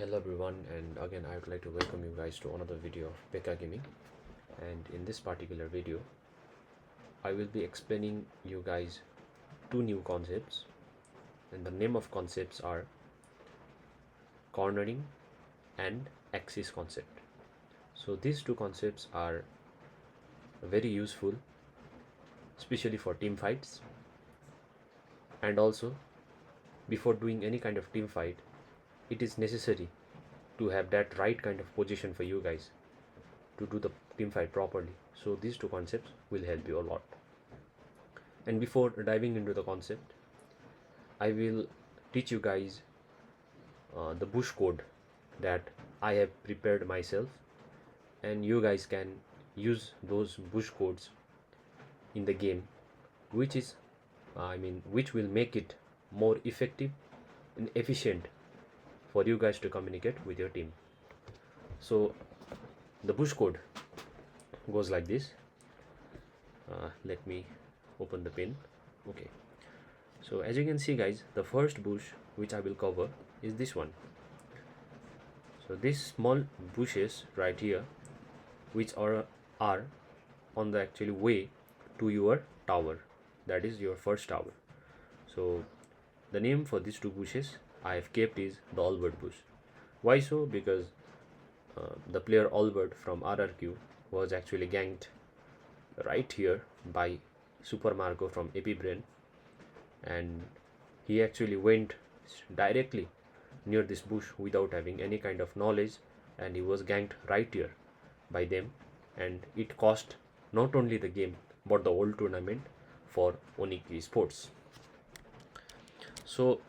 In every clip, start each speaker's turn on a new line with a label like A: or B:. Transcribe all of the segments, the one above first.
A: Hello everyone, and again I would like to welcome you guys to another video of Pekka Gaming. And in this particular video I will be explaining you guys two new concepts, and the name of concepts are cornering and axis concept. So these two concepts are very useful, especially for team fights, and also before doing any kind of team fight it is necessary to have that right kind of position for you guys to do the team fight properly. So these two concepts will help you a lot. And before diving into the concept, I will teach you guys the bush code that I have prepared myself, and you guys can use those bush codes in the game, which is which will make it more effective and efficient for you guys to communicate with your team. So the bush code goes like this. Let me open the pin. Okay, so as you can see guys, the first bush which I will cover is this one. So these small bushes right here, which are on the actually way to your tower, that is your first tower. So the name for these two bushes I have kept is the Albert bush. Why so? Because the player Albert from RRQ was actually ganked right here by Super Marco from AP Brain, and he actually went directly near this bush without having any kind of knowledge, and he was ganked right here by them, and it cost not only the game but the whole tournament for Oniki Sports. So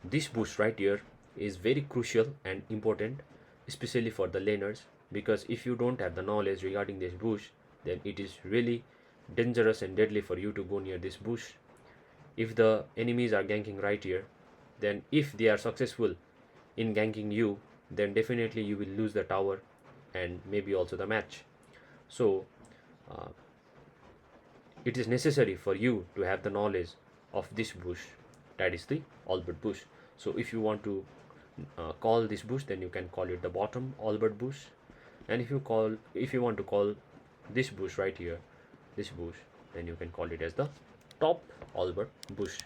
A: this bush right here is very crucial and important, especially for the laners, because if you don't have the knowledge regarding this bush, then it is really dangerous and deadly for you to go near this bush. If the enemies are ganking right here, then if they are successful in ganking you, then definitely you will lose the tower and maybe also the match. So it is necessary for you to have the knowledge of this bush, that is the Albert bush. So if you want to call this bush, then you can call it the bottom Albert bush, and if you want to call this bush right here, this bush, then you can call it as the top Albert bush.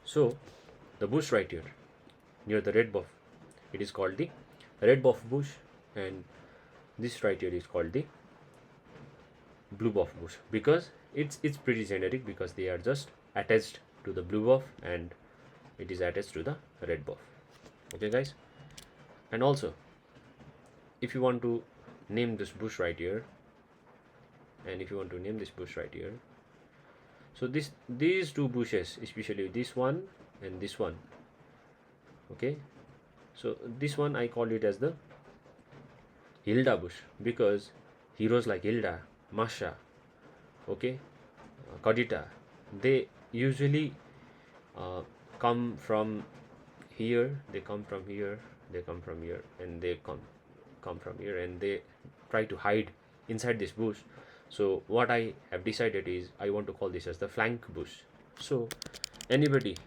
A: So the bush right here near the red buff, it is called the red buff bush, and this right here is called the blue buff bush, because it's pretty generic, because they are just attached to the blue buff and it is attached to the red buff. Okay guys, and also if you want to name this bush right here, so these two bushes, especially this one and this one, okay, so this one I call it as the Hilda bush, because heroes like Hilda, Masha, okay, Kadita, they usually come from here, they come from here, and they come from here, and they try to hide inside this bush. So what I have decided is I want to call this as the flank bush. So anybody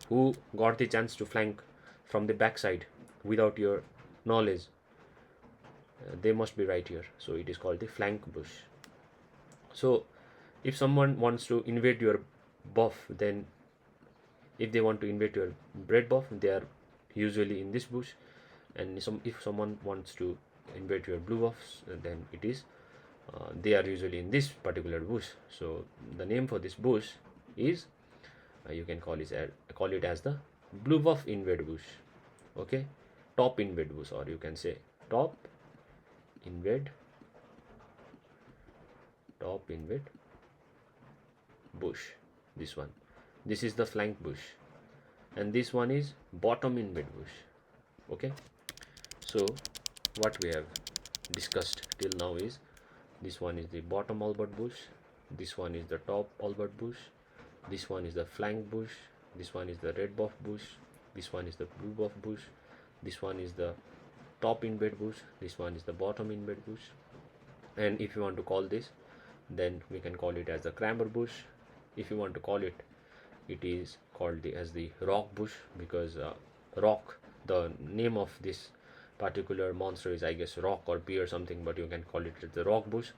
A: who got the chance to flank from the backside without your knowledge, they must be right here. So it is called the flank bush. So if someone wants to invade your buff, then if they want to invade your red buff, they are usually in this bush, and if someone wants to invade your blue buffs, then it is they are usually in this particular bush. So the name for this bush is you can call it as the blue buff invade bush, okay, top invade bush, or you can say top invade bush. This is the flank bush, and this one is bottom invade bush. Okay, so what we have discussed till now is this one is the bottom Albert bush, this one is the top Albert bush, this one is the flank bush, this one is the red buff bush, this one is the blue buff bush, this one is the top invade bush, this one is the bottom invade bush. And if you want to call this, then we can call it as the Kramer bush. If you want to call it, it is called as the rock bush, because rock the name of this particular monster is, I guess, rock or beer something, but you can call it the rock bush.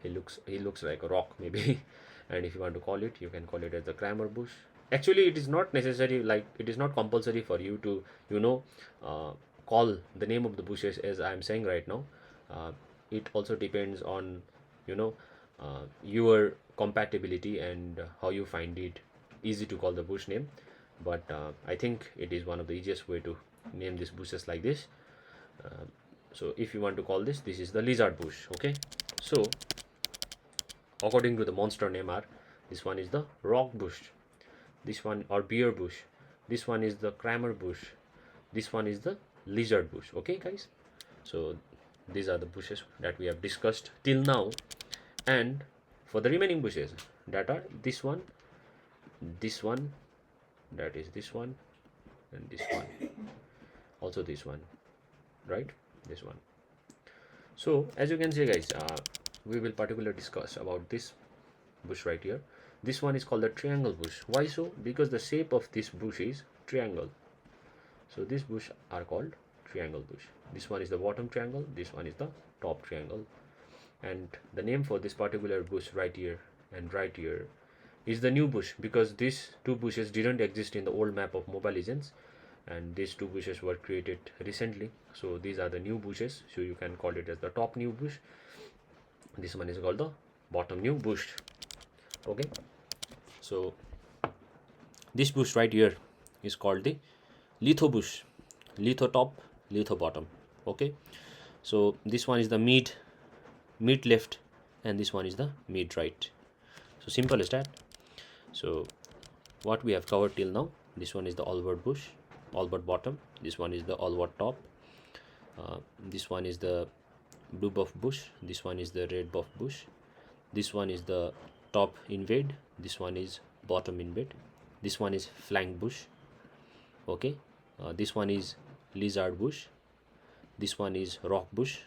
A: He looks like a rock maybe. And if you want to call it, you can call it as the cramer bush. Actually, it is not necessary, like it is not compulsory for you to, you know uh, call the name of the bushes as I am saying right now. uh, it also depends on, you know your compatibility and how you find it easy to call the bush name. But I think it is one of the easiest way to name these bushes like this. uh, so if you want to call this is the lizard bush. Okay, so according to the monster name are, this one is the rock bush, this one or beer bush, this one is the cramer bush, this one is the lizard bush. Okay guys, so these are the bushes that we have discussed till now. And for the remaining bushes, that are this one, that is this one, and this one, also this one, right, this one. So as you can see guys, we will particularly discuss about this bush right here. This one is called the triangle bush. Why so? Because the shape of this bush is triangle. So this bush are called triangle bush. This one is the bottom triangle, this one is the top triangle. And the name for this particular bush right here and right here is the new bush, because these two bushes didn't exist in the old map of Mobile Legends, and these two bushes were created recently. So these are the new bushes, so you can call it as the top new bush. This one is called the bottom new bush. Okay, so this bush right here is called the litho bush. Litho top, litho bottom. Okay, so this one is the mid left, and this one is the mid right. So simple as that. So what we have covered till now, this one is the all-word bush, all-word bottom, this one is the all-word top, this one is the blue buff bush, this one is the red buff bush, this one is the top invade, this one is bottom invade, this one is flank bush. Okay, this one is lizard bush, this one is rock bush,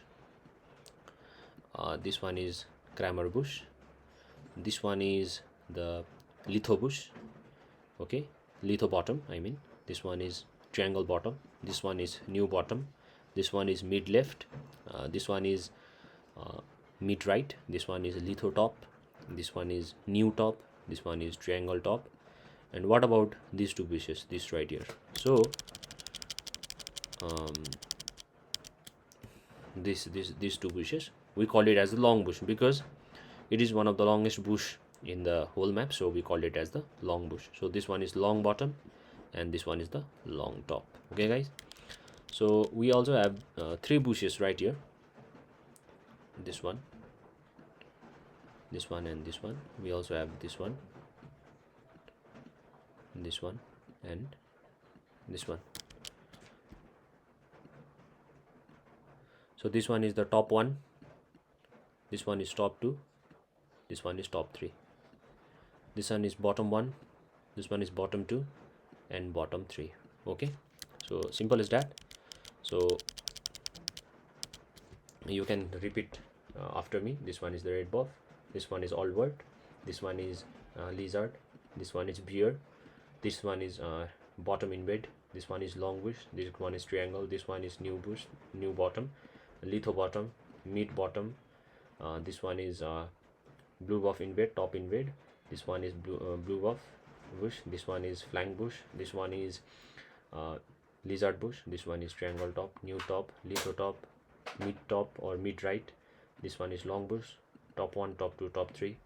A: this one is cramer bush, this one is the litho bush. Okay, litho bottom, I mean, this one is triangle bottom, this one is new bottom, this one is mid left, this one is mid right, this one is litho top, this one is new top, this one is triangle top. And what about these two bushes, this right here? So these two bushes, we call it as the long bush because it is one of the longest bush in the whole map, so we call it as the long bush. So this one is long bottom and this one is the long top. Okay guys, so we also have three bushes right here, this one, this one, and this one. We also have this one, this one, and this one. So this one is the top one, this one is top two, this one is top three, this one is bottom one, this one is bottom two, and bottom three. Okay, so simple as that. So you can repeat after me. This one is the red buff, this one is all word, this one is lizard, this one is beer, this one is bottom invade, this one is long bush, this one is triangle, this one is new bush, new bottom, litho bottom, mid bottom, this one is blue buff invade, top invade, this one is blue buff bush, this one is flank bush, this one is lizard bush, this one is triangle top, new top, litho top, mid top or mid right, this one is long bush, top one, top two, top three,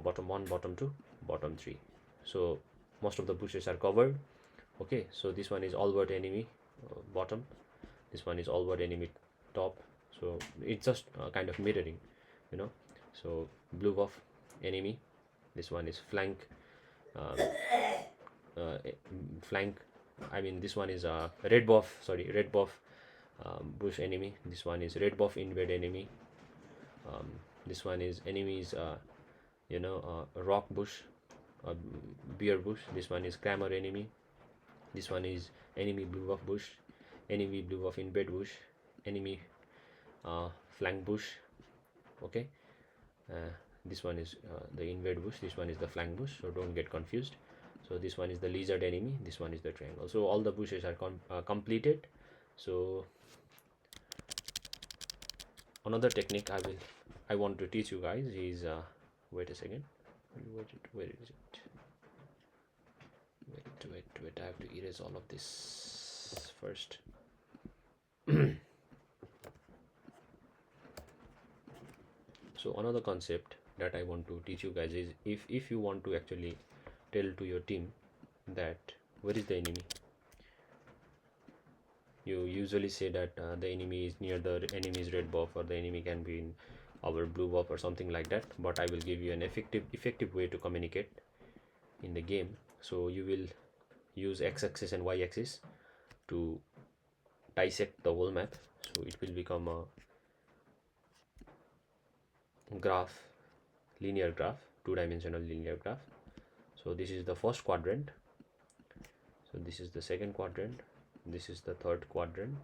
A: bottom one, bottom two, bottom three. So most of the bushes are covered. Okay, so this one is all word enemy bottom, this one is all word enemy top. So it's just kind of mirroring, you know. So blue buff enemy, this one is flank, um, flank, I mean this one is red buff, sorry, red buff bush enemy, this one is red buff invade enemy, this one is enemies rock bush, beer bush, this one is cramer enemy, this one is enemy blue buff bush, enemy blue buff invade bush, enemy flank bush. Okay, this one is the invade bush, this one is the flank bush, so don't get confused. So this one is the lizard enemy, this one is the triangle. So all the bushes are completed. So another technique I want to teach you guys is wait a second, where is it? Wait, I have to erase all of this first. So another concept that I want to teach you guys is if you want to actually tell to your team that where is the enemy, you usually say that the enemy is near the enemy's red buff, or the enemy can be in our blue buff or something like that. But I will give you an effective way to communicate in the game. So you will use x-axis and y-axis to dissect the whole map. So it will become a graph, linear graph, two-dimensional linear graph. So this is the first quadrant, so this is the second quadrant, this is the third quadrant,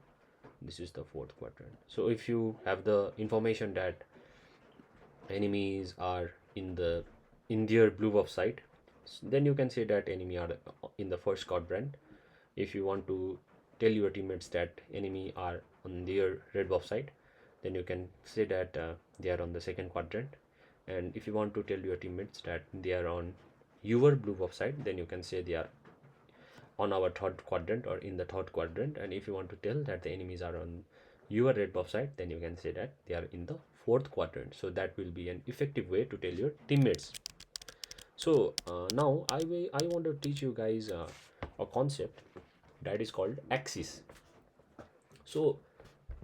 A: this is the fourth quadrant. So if you have the information that enemies are in their blue buff side, then you can say that enemy are in the first quadrant. If you want to tell your teammates that enemy are on their red buff side, then you can say that they are on the second quadrant. And if you want to tell your teammates that they are on your blue buff side, then you can say they are on our third quadrant or in the third quadrant. And if you want to tell that the enemies are on your red buff side, then you can say that they are in the fourth quadrant. So that will be an effective way to tell your teammates. So now I want to teach you guys a concept that is called axis. So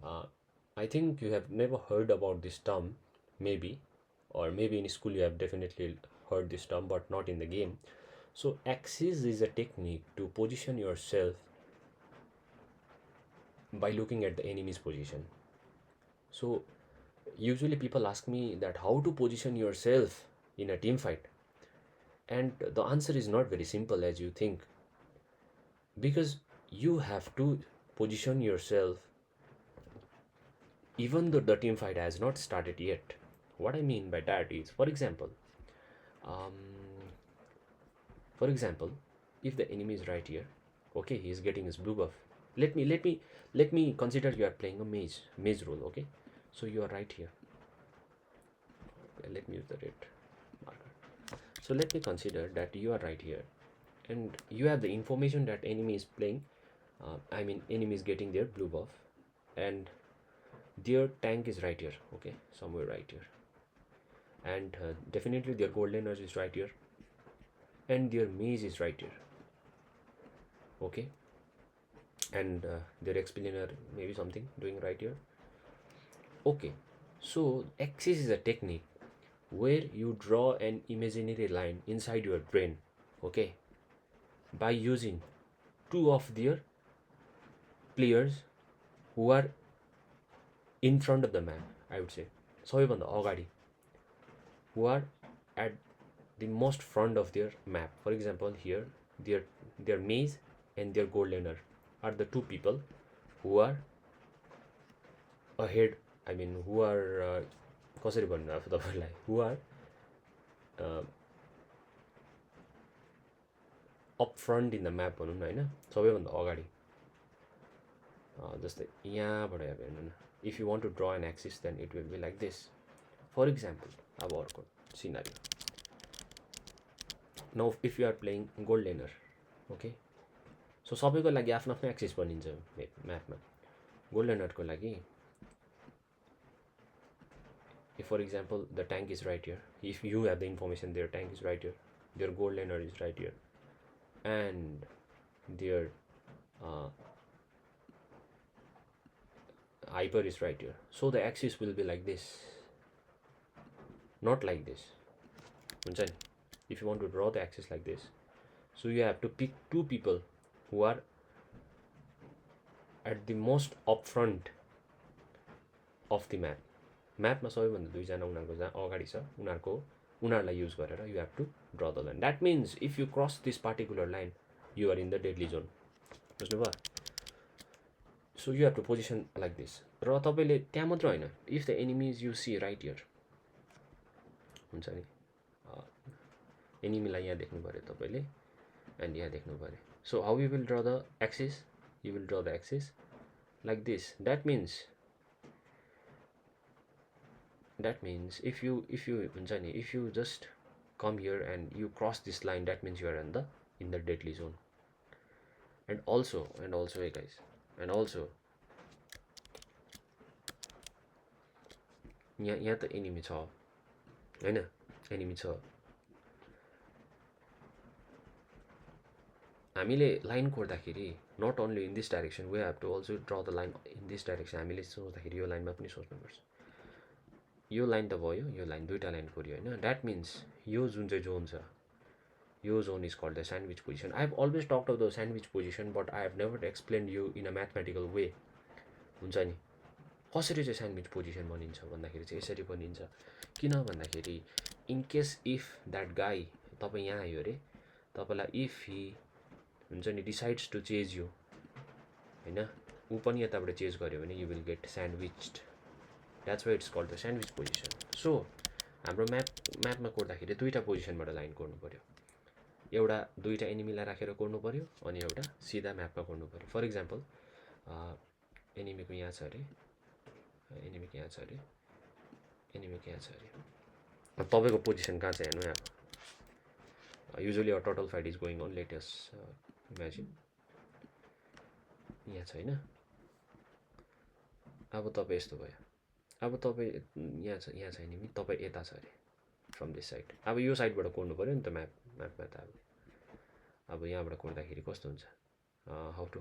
A: I think you have never heard about this term, maybe, or maybe in school you have definitely heard this term, but not in the game. So axis is a technique to position yourself by looking at the enemy's position. So usually people ask me that how to position yourself in a team fight, and the answer is not very simple as you think, because you have to position yourself even though the team fight has not started yet. What I mean by that is, for example, if the enemy is right here, okay, he is getting his blue buff. Let me consider you are playing a mage role, okay? So you are right here. Okay, let me use the red marker. So let me consider that you are right here, and you have the information that enemy is playing. Enemy is getting their blue buff, and their tank is right here, okay, somewhere right here, and definitely their gold laner is right here, and their mage is right here, okay, and their XP laner maybe something doing right here, okay. So axis is a technique where you draw an imaginary line inside your brain, okay, by using two of their players who are in front of the map, I would say, सबैभन्दा अगाडि, who are at the most front of their map. For example, here their mage and their gold laner are the two people who are ahead. Who are कसरी भन्नु अब तपाईलाई, who are up front in the map भनौँ न, होइन, सबैभन्दा अगाडि. जस्तै यहाँबाट हेर्नु न, if you want to draw an axis, then it will be like this. For example, अब अर्को scenario. Now if you are playing gold laner, okay, so सबैको लागि आफ्नो आफ्नो एक्सिस बनिन्छ म्यापमा. गोल्ड लेनरको लागि, if for example the tank is right here, if you have the information their tank is right here, their gold laner is right here, and their hyper is right here, so the axis will be like this, not like this. If you want to draw the axis like this, so you have to pick two people who are at the most upfront of the map. म्यापमा सबैभन्दा दुईजना उनीहरूको जहाँ अगाडि छ, उनीहरूलाई use गरेर you have to draw the line. That means if you cross this particular line, you are in the deadly zone. बुझ्नुभयो? So you have to position like this. र तपाईले त्यहाँ मात्र हैन, if the enemies you see right here, हुन्छ नि, एनिमीलाई यहाँ देख्नु पर्यो तपाईले, and यहाँ देख्नु पर्यो. So how you will draw the axis? You will draw the axis like this. That means if you हुन्छ नि, if you just come here and you cross this line, that means you are in the deadly zone. And also hey guys, and also यहाँ त enemy छ हैन, enemy छ. हामीले line कोर्दाखेरि not only in this direction, we have to also draw the line in this direction. हामीले सोच्दाखेरि यो लाइनमा पनि सोच्नुपर्छ. यो line त भयो, यो लाइन दुईटा line Goryeo Hahn. That means यो जुन चाहिँ जोन छ, यो zone is called the sandwich position. I have always talked of the sandwich position, but I have never explained you in a mathematical way. हुन्छ नि, कसरी चाहिँ sandwich position बनिन्छ भन्दाखेरि चाहिँ यसरी बनिन्छ. किन भन्दाखेरि in case if that guy, तपाईँ यहाँ आयो अरे, तपाईँलाई if he हुन्छ नि decides to chase you हैन, ऊ पनि यताबाट चेज गर्यो भने you will get sandwiched. That's why it's called the sandwich position. So हाम्रो म्यापमा कोर्दाखेरि दुईटा पोजिसनबाट लाइन कोर्नु पर्यो. एउटा दुईटा एनिमीलाई राखेर कोर्नु पर्यो, अनि एउटा सिधा म्यापमा कोर्नु पर्यो. फर इक्जाम्पल एनिमीको यहाँ छ अरे, एनिमीको यहाँ छ अरे, एनिमीको यहाँ छ अरे. तपाईँको पोजिसन कहाँ छ हेर्नु. यहाँ usually a total fight is going on. Let us imagine यहाँ छ हैन. अब तपाईँ यस्तो भयो, अब तपाईँ यहाँ छ एनिमी, तपाईँ यता छ अरे फ्रम दिस साइड. अब यो साइडबाट कोर्नु पऱ्यो नि त म्यापमा त. अब यहाँबाट कोर्दाखेरि कस्तो हुन्छ, हाउ टु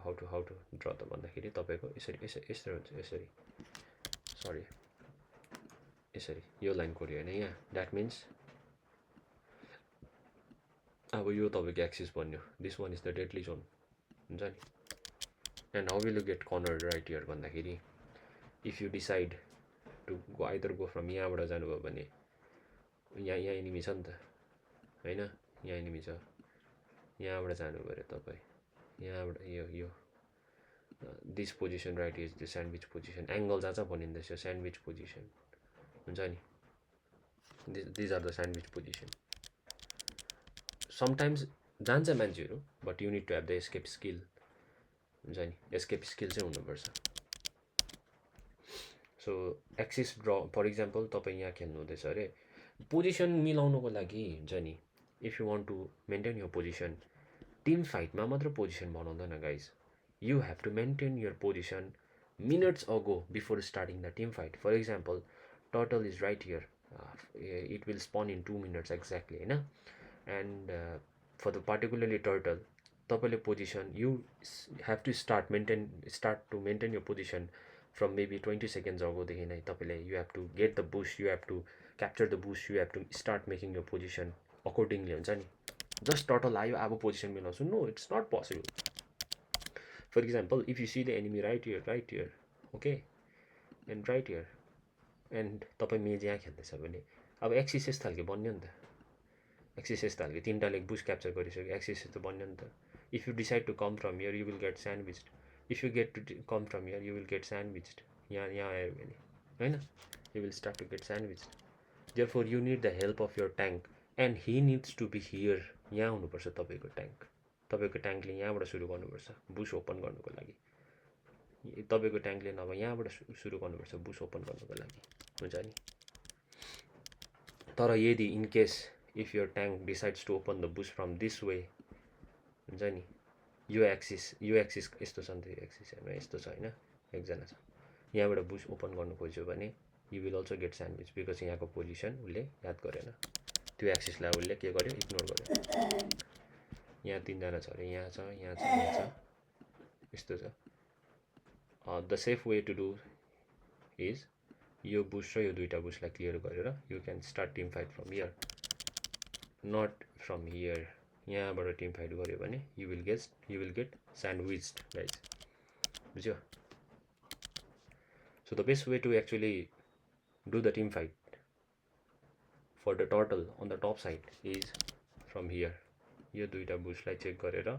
A: ड्र त भन्दाखेरि तपाईँको यसरी हुन्छ, यसरी सरी यसरी यो लाइन कोर्यो होइन यहाँ. द्याट मिन्स अब यो तपाईँको एक्सिस बन्यो. This one is the deadly zone हुन्छ नि. And how will you get corner right here भन्दाखेरि if you decide to go either go from, यहाँबाट जानुभयो भने यहाँ एनिमी छ नि त हैन, यहाँ एनिमी छ, यहाँबाट जानु पऱ्यो तपाईँ, यहाँबाट यो this position right is the sandwich position. Angle जहाँ चाहिँ भनिँदैछ स्यान्डविच पोजिसन हुन्छ नि. These are the sandwich position. Sometimes जान्छ मान्छेहरू, but you need to have the escape skill हुन्छ नि. एस्केप स्किल चाहिँ हुनुपर्छ. सो एक्सिस ड्र, फर इक्जाम्पल तपाईँ यहाँ खेल्नु हुँदैछ अरे, पोजिसन मिलाउनुको लागि हुन्छ नि, if you want to maintain your position, team फाइटमा मात्र पोजिसन बनाउँदैन guys. You have to maintain your position minutes ago before starting the team fight. For example turtle is right here, it will spawn in 2 minutes exactly होइन. And for the particularly turtle तपाईँले position you have to start to maintain your position from maybe 20 seconds अगोदेखि नै. तपाईँले you have to get the boost, you have to capture the boost, you have to start making your position accordingly हुन्छ नि. Just turtle आयो अब position मिलाउँछु, no, it's not possible. For example if you see the enemy right here okay, and right here, and तपाईँ मेज यहाँ खेल्दैछ भने अब एक्सिस यस्तो खालको बन्यो नि त. एक्सिस यस्तो खालको तिनवटा लेग बुस्ट क्याप्चर गरिसक्यो, एक्सिस त बन्यो नि त. If you decide to come from here you will get sandwiched. If you get to come from here you will get sandwiched. यहाँ आयो भने होइन, you will start to get sandwiched. Therefore you need the help of your tank, and he needs to be here. यहाँ हुनुपर्छ तपाईँको tank. तपाईँको ट्याङ्कले यहाँबाट सुरु गर्नुपर्छ बुस ओपन गर्नुको लागि. तपाईँको ट्याङ्कले नभए यहाँबाट सुरु गर्नुपर्छ बुस ओपन गर्नुको लागि हुन्छ नि. तर यदि in case if your tank decides to open the bush from this way हुन्छ नि, यो एक्सिस यस्तो छ नि त, यो एक्सिस हेर्नु यस्तो छ होइन, एकजना छ, यहाँबाट बुस ओपन गर्नु खोज्यो भने you will also gate sandwich, because यहाँको पोजिसन उसले याद गरेन. त्यो एक्सिसलाई उसले के गर्यो, इग्नोर गर्यो. यहाँ तिनजना छ अरे, यहाँ छ, यहाँ छ, यहाँ छ, यस्तो छ. The safe way to do is यो बुस्ट र यो दुईवटा बुस्टलाई क्लियर गरेर you can start team fight from here, not from here. यहाँबाट टिम फाइट गऱ्यो भने you will get sandwiched guys, बुझ्यो. So the best way to actually do the team fight for the turtle on the top side is from here. यो दुईवटा बुस्टलाई check गरेर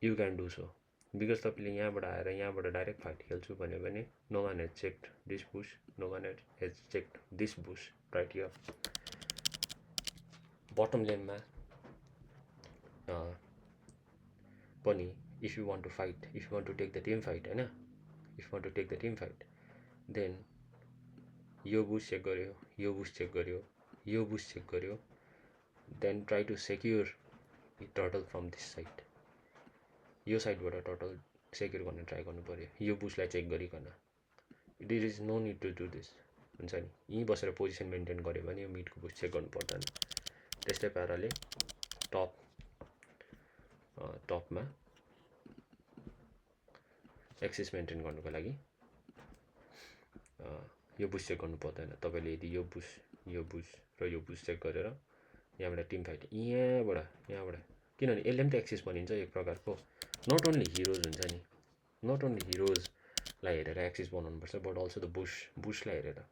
A: you can do so. Because तपाईँले यहाँबाट आएर यहाँबाट direct fight खेल्छु भन्यो भने no one has checked this boost, no one has checked this boost right here. Bottom लेनमा पनि if you want to fight, if you want to take the team fight हैन, if you want to take the team fight, then यो bush check गर्यो, यो bush check गर्यो, यो bush check गर्यो, then try to secure the turtle from this side. यो साइडबाट turtle secure गर्न ट्राई गर्नु पर्यो यो बुशलाई चेक गरिकन. There is no need to do this. हुन्छ नि, यहीँ बसेर पोजिसन मेन्टेन गर्यो भने यो मिडको बुश चेक गर्नु पर्दैन. त्यस्तै पाराले टपमा एक्सिस मेन्टेन गर्नुको लागि यो बुश चेक गर्नु पर्दैन. तपाईँले यदि यो बुश र यो बुश चेक गरेर यहाँबाट टिम फाइट यहाँबाट किनभने यसले पनि त एक्सिस भनिन्छ एक प्रकारको. नट ओन्ली हिरोज हुन्छ नि, नट ओन्ली हिरोजलाई हेरेर एक्सिस बनाउनुपर्छ, बट अल्सो द बुसलाई हेरेर.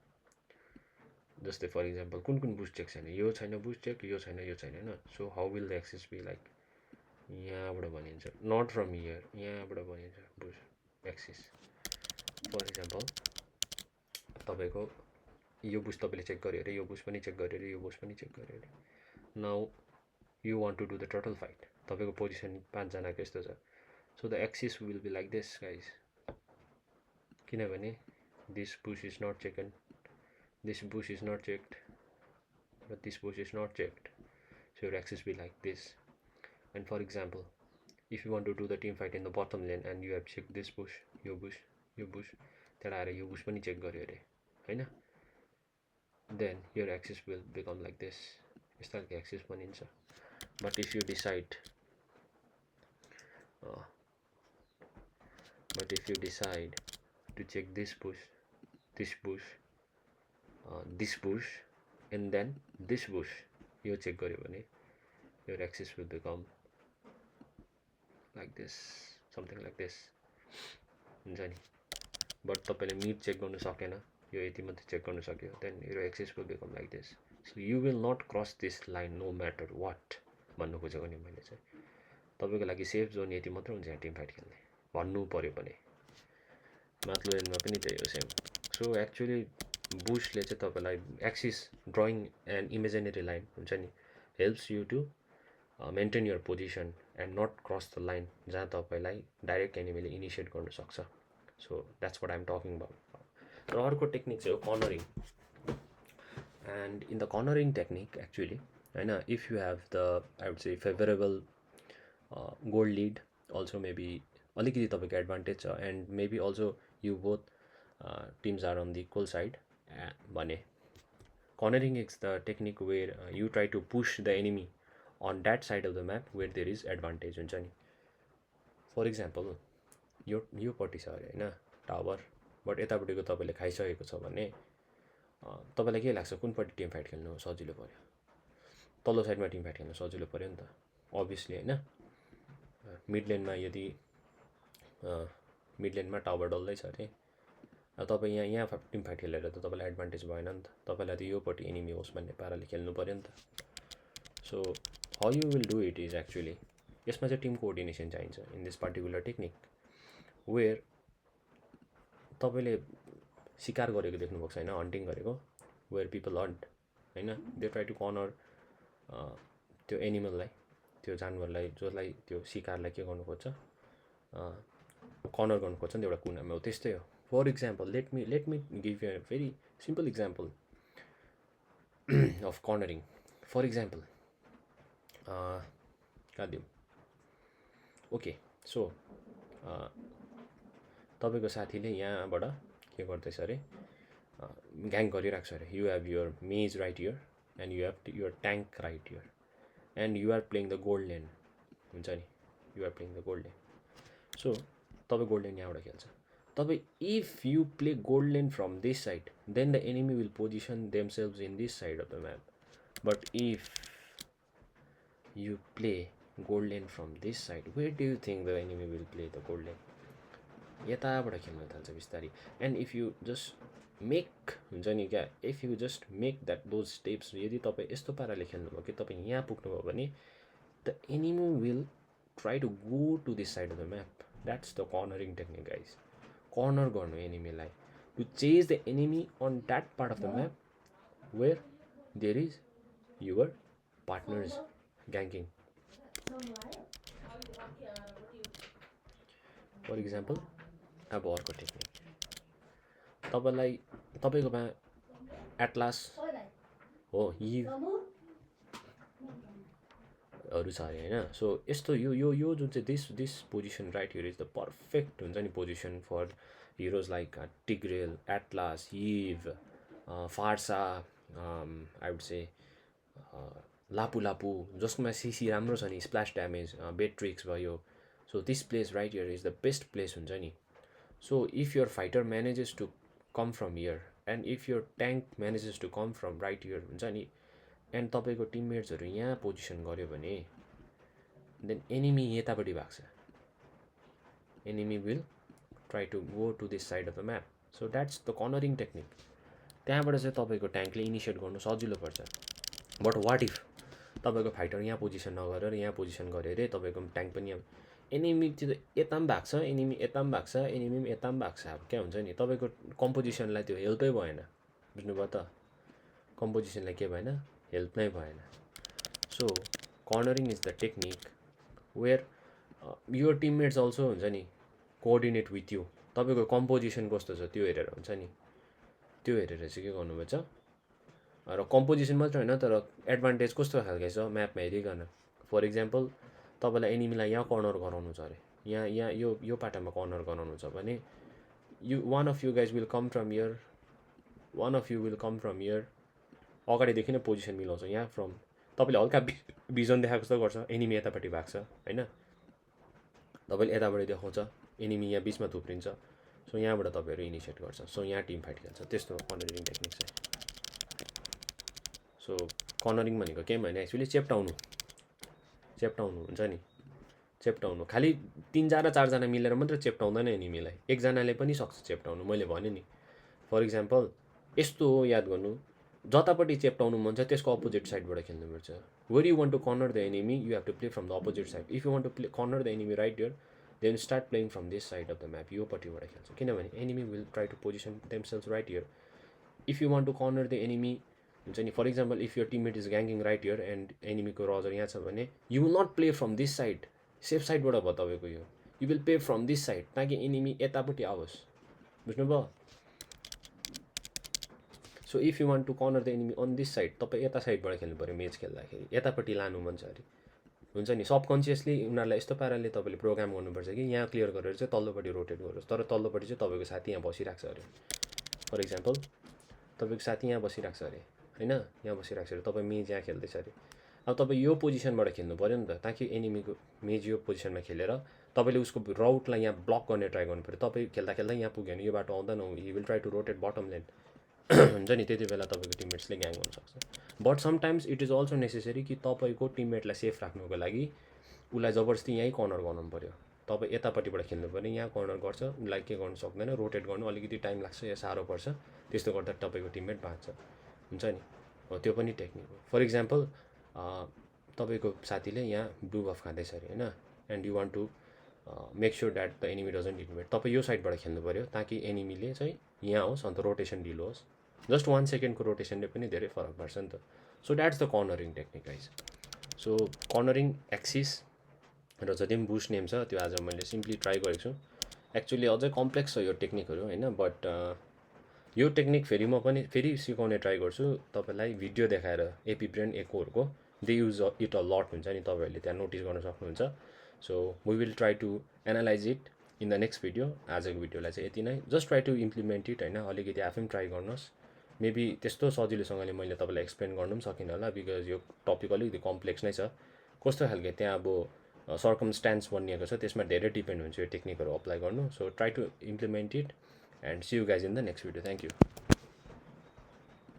A: जस्तै फर इक्जाम्पल कुन बुस चेक छैन, यो छैन बुस चेक, यो छैन होइन. So how will the axis be like, यहाँबाट भनिन्छ, नट फ्रम हियर, यहाँबाट भनिन्छ बुस एक्सिस. फर इक्जाम्पल तपाईँको यो बुस तपाईँले चेक गर्यो अरे, यो बुस पनि चेक गर्यो अरे, यो बुस पनि चेक गर्यो अरे. Now you want to do the total fight. तपाईँको पोजिसन 5 जनाको यस्तो छ. So the axis will be like this guys. किनभने this boost is not checked, this boost is not checked, but this boost is not checked. So your axis be like this. And for example if you want to do the team fight in the bottom lane and you have check this बुस, यो बुस, त्यहाँ आएर यो बुस पनि check गर्यो अरे होइन, then your axis will become like this. यस्तो खालको एक्सिस बनिन्छ. But if you decide to check this bush, this bush, and then this bush, you check गर्यो भने your axis will become like this, something like this. हुन्छ नि. But तपाईँले mid check गर्नु सकेन, यो यति मात्रै चेक गर्नु सक्यो, then your axis will become like this. So you will not cross this line no matter what. भन्नु खोजेको नि मैले चाहिँ. तपाईँको लागि सेफ जोन यति मात्र हुन्छ यहाँ टिम फाइट खेल्ने भन्नु पऱ्यो भने. माथिल्लो एन्डमा पनि त्यही हो सेम. सो एक्चुअली बुसले चाहिँ तपाईँलाई axis drawing and imaginary line हुन्छ नि, helps you to maintain your position and not cross the line जहाँ तपाईँलाई डाइरेक्ट एनिमीले इनिसिएट गर्नु सक्छ. So that's what I am talking about. र अर्को टेक्निक चाहिँ हो cornering. And in the cornering technique actually होइन, if you have the I would say favourable gold lead, also maybe अलिकति तपाईँको एडभान्टेज छ, and maybe also you both teams are on the equal side भने cornering is the technique where you try to push the enemy on that side of the map where there is advantage हुन्छ नि. For example योपट्टि छ अरे होइन tower, but यतापट्टिको तपाईँले खाइसकेको छ भने तपाईँलाई के लाग्छ कुनपट्टि टिम फाइट खेल्नु सजिलो पऱ्यो? तल्लो साइडमा टिम फाइट खेल्नु सजिलो पऱ्यो नि त अभियसली होइन. मिड लेनमा यदि मिड लेनमा टावर डल्दैछ अरे, तपाईँ यहाँ टिम फाइट खेलेर त तपाईँलाई एडभान्टेज भएन नि त, तपाईँलाई त योपट्टि एनिमी होस् भन्ने पाराले खेल्नु पऱ्यो नि त. So how you will do it is actually, यसमा चाहिँ टिम कोअर्डिनेसन चाहिन्छ in this particular technique where तपाईँले शिकार गरेको देख्नुभएको छैन, हन्टिङ गरेको, वेयर पिपल हन्ट होइन, दे ट्राई टु कर्नर त्यो एनिमललाई, त्यो जानवरलाई जसलाई त्यो शिकारलाई के गर्नु खोज्छ, कर्नर गर्नु खोज्छ नि त एउटा कुनामा. हो त्यस्तै हो. For example let me give you a very simple example of cornering. For example कहाँ दिउँ, ओके. सो तपाईँको साथीले यहाँबाट के गर्दैछ अरे, ग्याङ गरिरहेको छ अरे. You have your mage right here and you have your tank right here and you are playing the gold lane हुन्छ नि, you are playing the gold lane. So तपाईँ गोल्ड लेन यहाँबाट खेल्छ. तपाईँ if you play gold lane from this side then the enemy will position themselves in this side of the map. But if you play gold lane from this side where do you think the enemy will play the gold lane? यताबाट खेल्न थाल्छ बिस्तारै. And if you just make हुन्छ नि क्या, if you just make that those steps, यदि तपाईँ यस्तो पाराले खेल्नुभयो कि तपाईँ यहाँ पुग्नुभयो भने the enemy will try to go to this side of the map. That's the cornering technique guys. Corner गर्नु एनिमीलाई to chase the enemy on that part of the map where there is your partners ganking. For example अब अर्को technique तपाईँलाई तपाईँकोमा atlas हो हरू छ अरे होइन. सो यस्तो यो जुन चाहिँ this position right here is the perfect हुन्छ नि position for heroes like Tigreal, Atlas, Yve, Pharsa, I would say Lapu लापु, जसकोमा सिसी राम्रो छ नि, स्प्ल्यास ड्यामेज, बेट्रिक्स भयो. So this place right here is the best place हुन्छ नि. So if your fighter manages to come from here and if your tank manages to come from right here हुन्छ नि, end तपाईँको टिममेट्सहरू यहाँ position गर्यो भने then enemy यतापट्टि भाग्छ. Enemy will try to go to this side of the map. So that's the cornering technique. त्यहाँबाट चाहिँ तपाईँको ट्याङ्कले इनिसिएट गर्नु सजिलो पर्छ. बट वाट इफ तपाईँको फाइटर यहाँ पोजिसन नगरेर यहाँ पोजिसन गऱ्यो अरे, तपाईँको ट्याङ्क पनि अब एनिमी चाहिँ यता पनि भाग्छ, एनिमी यता पनि भाग्छ, एनिमी पनि यता पनि भाग्छ. अब क्या हुन्छ नि, तपाईँको कम्पोजिसनलाई त्यो हेल्पै भएन. बुझ्नुभयो त, कम्पोजिसनलाई के भएन, हेल्प नै भएन. So cornering is the technique where your teammates also हुन्छ नि कोअर्डिनेट विथ यु. तपाईँको कम्पोजिसन कस्तो छ त्यो हेरेर हुन्छ नि, त्यो हेरेर चाहिँ के गर्नुपर्छ. र कम्पोजिसन मात्र होइन तर एडभान्टेज कस्तो खालको छ म्यापमा हेरिकन. फर इक्जाम्पल तपाईँलाई एनिमीलाई यहाँ कर्नर गराउनु छ अरे, यहाँ यो पाटामा कर्नर गराउनु छ भने one of you guys will come from here, one of you will come from here. अगाडिदेखि नै पोजिसन मिलाउँछ यहाँ फ्रम. तपाईँले हल्का भिजन देखाएको जस्तो गर्छ, एनिमी यतापट्टि भाग्छ होइन. तपाईँले यताबाट देखाउँछ, एनिमी यहाँ बिचमा थुप्रिन्छ. सो यहाँबाट तपाईँहरू इनिसिएट गर्छ. सो यहाँ टिम फाइट खेल्छ. त्यस्तो कर्नरिङ टेक्निक चाहिँ. सो कर्नरिङ भनेको केही होइन, एक्चुअली चेप्टाउनु हुन्छ नि. चेप्टाउनु खालि 3 र 4जना मिलेर मात्र चेप्टाउँदैन एनिमीलाई, एकजनाले पनि सक्छ चेप्टाउनु. मैले भने नि फर इक्जाम्पल यस्तो हो, याद गर्नु, जतापट्टि चेप्टाउनु मन छ त्यसको अपोजिट साइडबाट खेल्नुपर्छ. Where you want to corner the enemy you have to play from the opposite side. If you want to play corner the enemy right here then start playing from this side of the map. योपट्टिबाट खेल्छ किनभने enemy will try to position themselves right here. If you want to corner the enemy हुन्छ नि, for example if your teammate is ganking right here and एनिमीको Roger यहाँ छ भने you will not play from this side. Safe साइडबाट भयो तपाईँको यो. You will play from this side ताकि एनिमी यतापट्टि आओस्. बुझ्नुभयो. So if you want to corner the enemy on this side, तपाईँ यता साइडबाट खेल्नु पऱ्यो. म्याच खेल्दाखेरि यतापट्टि लानु मन छ अरे हुन्छ नि, सबकन्सियसली उनीहरूलाई यस्तो पाराले तपाईँले प्रोग्राम गर्नुपर्छ कि यहाँ क्लियर गरेर चाहिँ तल्लोपट्टि रोटेट गरोस्. तर तल्लोपट्टि चाहिँ तपाईँको साथी यहाँ बसिरहेको छ अरे. फर इक्जाम्पल तपाईँको साथी यहाँ बसिरहेको छ अरे होइन, यहाँ बसिरहेको छ अरे, तपाईँ मेज यहाँ खेल्दैछ अरे. अब तपाईँ यो पोजिसनबाट खेल्नु पऱ्यो नि त, ताकि एनिमीको मेज यो पोजिसनमा खेलेर तपाईँले उसको राउटलाई यहाँ ब्लक गर्ने ट्राई गर्नु पऱ्यो. तपाईँ खेल्दा खेल्दा यहाँ पुग्यो भने यो बाटो आउँदैन, he will try to rotate bottom lane हुन्छ नि. त्यति बेला तपाईँको टिममेट्सले ग्याङ गर्नुसक्छ. But sometimes it is also necessary कि तपाईँको टिममेटलाई सेफ राख्नुको लागि उसलाई जबरजस्ती यहीँ कर्नर गर्नु पऱ्यो. तपाईँ यतापट्टिबाट खेल्नु पऱ्यो, यहाँ कर्नर गर्छ, उसलाई के गर्नु सक्दैन, रोटेट गर्नु अलिकति टाइम लाग्छ या साह्रो पर्छ. त्यस्तो गर्दा तपाईँको टिममेट बाँच्छ हुन्छ नि. हो त्यो पनि टेक्निक हो. फर इक्जाम्पल तपाईँको साथीले यहाँ ब्लू बफ खाँदैछ अरे होइन, and you want to make sure that the enemy doesn't invade. तपाईँ यो साइडबाट खेल्नु पऱ्यो ताकि एनिमीले चाहिँ यहाँ होस्, अन्त रोटेसन ढिलो होस्. जस्ट 1 सेकेन्डको रोटेसनले पनि धेरै फरक पर्छ नि त. So that's the cornering technique guys. So cornering axis र जति पनि बुस्ट नेम छ त्यो आज मैले सिम्पली ट्राई गरेको छु. एक्चुअली अझै कम्प्लेक्स छ यो टेक्निकहरू होइन, बट यो टेक्निक फेरि सिकाउने ट्राई गर्छु तपाईँलाई भिडियो देखाएर. एपी ब्रेन एकोहरूको they use it a lot हुन्छ नि, तपाईँहरूले त्यहाँ नोटिस गर्न सक्नुहुन्छ. So we will try to analyse it in the next video. आजको भिडियोलाई चाहिँ यति नै. Just try to implement it होइन, अलिकति आफै पनि ट्राई गर्नुहोस्. मेबी त्यस्तो सजिलोसँगले मैले तपाईँलाई एक्सप्लेन गर्नु पनि सकिनँ होला, बिकज यो टपिक अलिकति कम्प्लेक्स नै छ. कस्तो खालको त्यहाँ अब सर्कमस्टान्स बनिएको छ त्यसमा धेरै डिपेन्ड हुन्छ यो टेक्निकहरू अप्लाई गर्नु. So try to implement it and see you guys in the next video. Thank you.